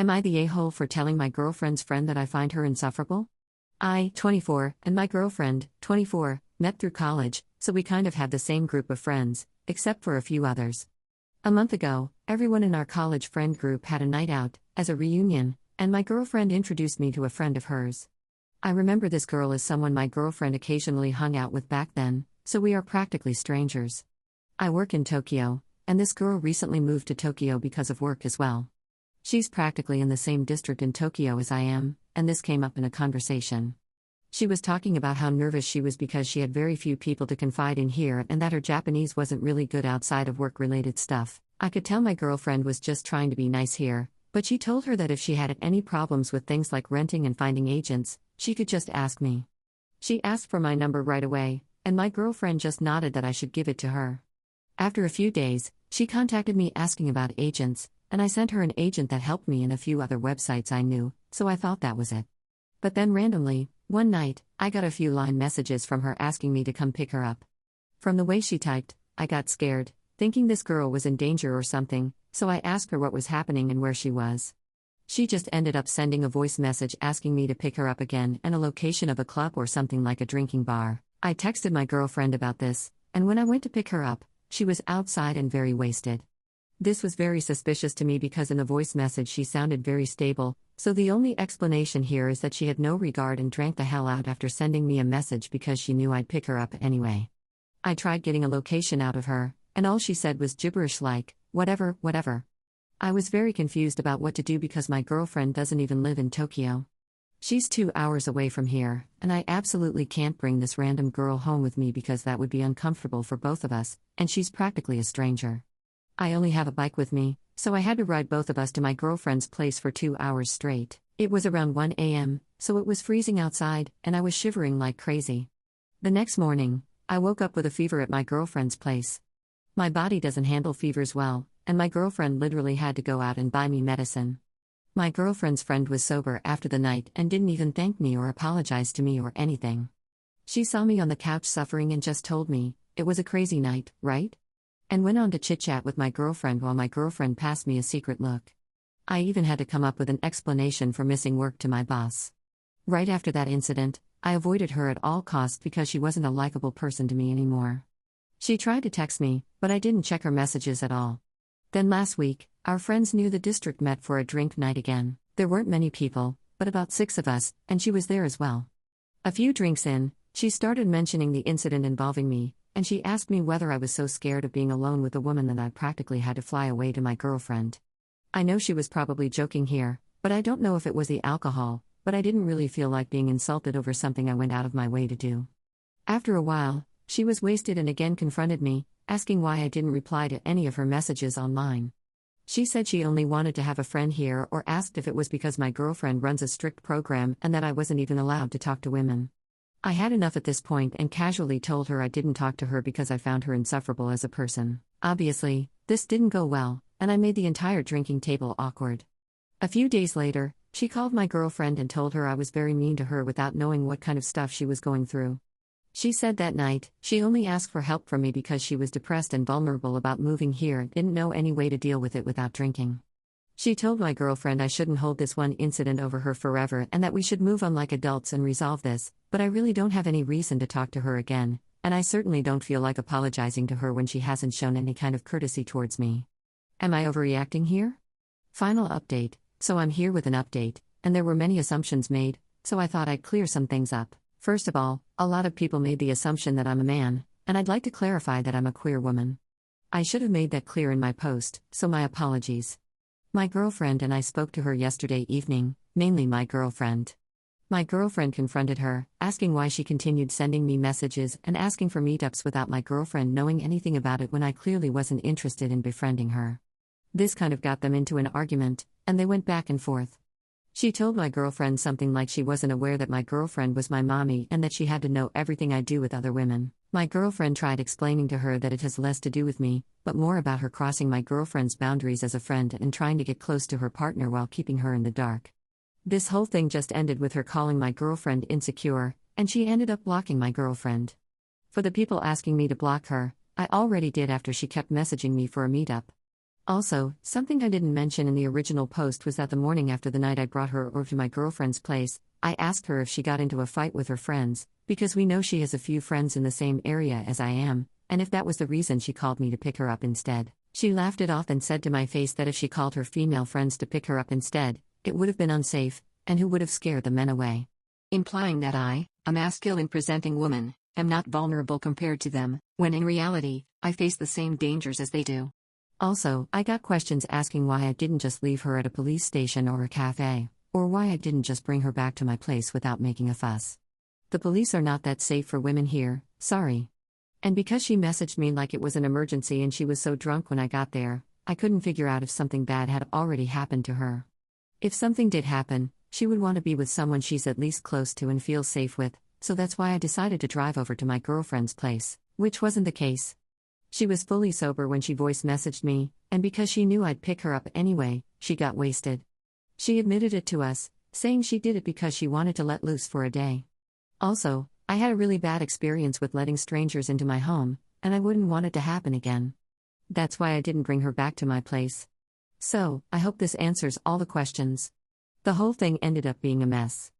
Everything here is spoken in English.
Am I the a-hole for telling my girlfriend's friend that I find her insufferable? I, 24, and my girlfriend, 24, met through college, so we kind of had the same group of friends, except for a few others. A month ago, everyone in our college friend group had a night out, as a reunion, and my girlfriend introduced me to a friend of hers. I remember this girl as someone my girlfriend occasionally hung out with back then, so we are practically strangers. I work in Tokyo, and this girl recently moved to Tokyo because of work as well. She's practically in the same district in Tokyo as I am, and this came up in a conversation. She was talking about how nervous she was because she had very few people to confide in here and that her Japanese wasn't really good outside of work-related stuff. I could tell my girlfriend was just trying to be nice here, but she told her that if she had any problems with things like renting and finding agents, she could just ask me. She asked for my number right away, and my girlfriend just nodded that I should give it to her. After a few days, she contacted me asking about agents, and I sent her an agent that helped me in a few other websites I knew, so I thought that was it. But then randomly, one night, I got a few line messages from her asking me to come pick her up. From the way she typed, I got scared, thinking this girl was in danger or something, so I asked her what was happening and where she was. She just ended up sending a voice message asking me to pick her up again and a location of a club or something like a drinking bar. I texted my girlfriend about this, and when I went to pick her up, she was outside and very wasted. This was very suspicious to me because in the voice message she sounded very stable, so the only explanation here is that she had no regard and drank the hell out after sending me a message because she knew I'd pick her up anyway. I tried getting a location out of her, and all she said was gibberish like, whatever, whatever. I was very confused about what to do because my girlfriend doesn't even live in Tokyo. She's 2 hours away from here, and I absolutely can't bring this random girl home with me because that would be uncomfortable for both of us, and she's practically a stranger. I only have a bike with me, so I had to ride both of us to my girlfriend's place for 2 hours straight. It was around 1 a.m., so it was freezing outside, and I was shivering like crazy. The next morning, I woke up with a fever at my girlfriend's place. My body doesn't handle fevers well, and my girlfriend literally had to go out and buy me medicine. My girlfriend's friend was sober after the night and didn't even thank me or apologize to me or anything. She saw me on the couch suffering and just told me, "It was a crazy night, right?" And went on to chit-chat with my girlfriend while my girlfriend passed me a secret look. I even had to come up with an explanation for missing work to my boss. Right after that incident, I avoided her at all costs because she wasn't a likable person to me anymore. She tried to text me, but I didn't check her messages at all. Then last week, our friends near the district met for a drink night again. There weren't many people, but about 6 of us, and she was there as well. A few drinks in, she started mentioning the incident involving me, and she asked me whether I was so scared of being alone with a woman that I practically had to fly away to my girlfriend. I know she was probably joking here, but I don't know if it was the alcohol, but I didn't really feel like being insulted over something I went out of my way to do. After a while, she was wasted and again confronted me, asking why I didn't reply to any of her messages online. She said she only wanted to have a friend here or asked if it was because my girlfriend runs a strict program and that I wasn't even allowed to talk to women. I had enough at this point and casually told her I didn't talk to her because I found her insufferable as a person. Obviously, this didn't go well, and I made the entire drinking table awkward. A few days later, she called my girlfriend and told her I was very mean to her without knowing what kind of stuff she was going through. She said that night, she only asked for help from me because she was depressed and vulnerable about moving here and didn't know any way to deal with it without drinking. She told my girlfriend I shouldn't hold this one incident over her forever and that we should move on like adults and resolve this, but I really don't have any reason to talk to her again, and I certainly don't feel like apologizing to her when she hasn't shown any kind of courtesy towards me. Am I overreacting here? Final update. So I'm here with an update, and there were many assumptions made, so I thought I'd clear some things up. First of all, a lot of people made the assumption that I'm a man, and I'd like to clarify that I'm a queer woman. I should have made that clear in my post, so my apologies. My girlfriend and I spoke to her yesterday evening, mainly my girlfriend. My girlfriend confronted her, asking why she continued sending me messages and asking for meetups without my girlfriend knowing anything about it when I clearly wasn't interested in befriending her. This kind of got them into an argument, and they went back and forth. She told my girlfriend something like she wasn't aware that my girlfriend was my mommy and that she had to know everything I do with other women. My girlfriend tried explaining to her that it has less to do with me, but more about her crossing my girlfriend's boundaries as a friend and trying to get close to her partner while keeping her in the dark. This whole thing just ended with her calling my girlfriend insecure, and she ended up blocking my girlfriend. For the people asking me to block her, I already did after she kept messaging me for a meetup. Also, something I didn't mention in the original post was that the morning after the night I brought her over to my girlfriend's place, I asked her if she got into a fight with her friends, because we know she has a few friends in the same area as I am, and if that was the reason she called me to pick her up instead. She laughed it off and said to my face that if she called her female friends to pick her up instead, it would have been unsafe, and who would have scared the men away. Implying that I, a masculine presenting woman, am not vulnerable compared to them, when in reality, I face the same dangers as they do. Also, I got questions asking why I didn't just leave her at a police station or a cafe, or why I didn't just bring her back to my place without making a fuss. The police are not that safe for women here, sorry. And because she messaged me like it was an emergency and she was so drunk when I got there, I couldn't figure out if something bad had already happened to her. If something did happen, she would want to be with someone she's at least close to and feels safe with, so that's why I decided to drive over to my girlfriend's place, which wasn't the case. She was fully sober when she voice messaged me, and because she knew I'd pick her up anyway, she got wasted. She admitted it to us, saying she did it because she wanted to let loose for a day. Also, I had a really bad experience with letting strangers into my home, and I wouldn't want it to happen again. That's why I didn't bring her back to my place. So, I hope this answers all the questions. The whole thing ended up being a mess.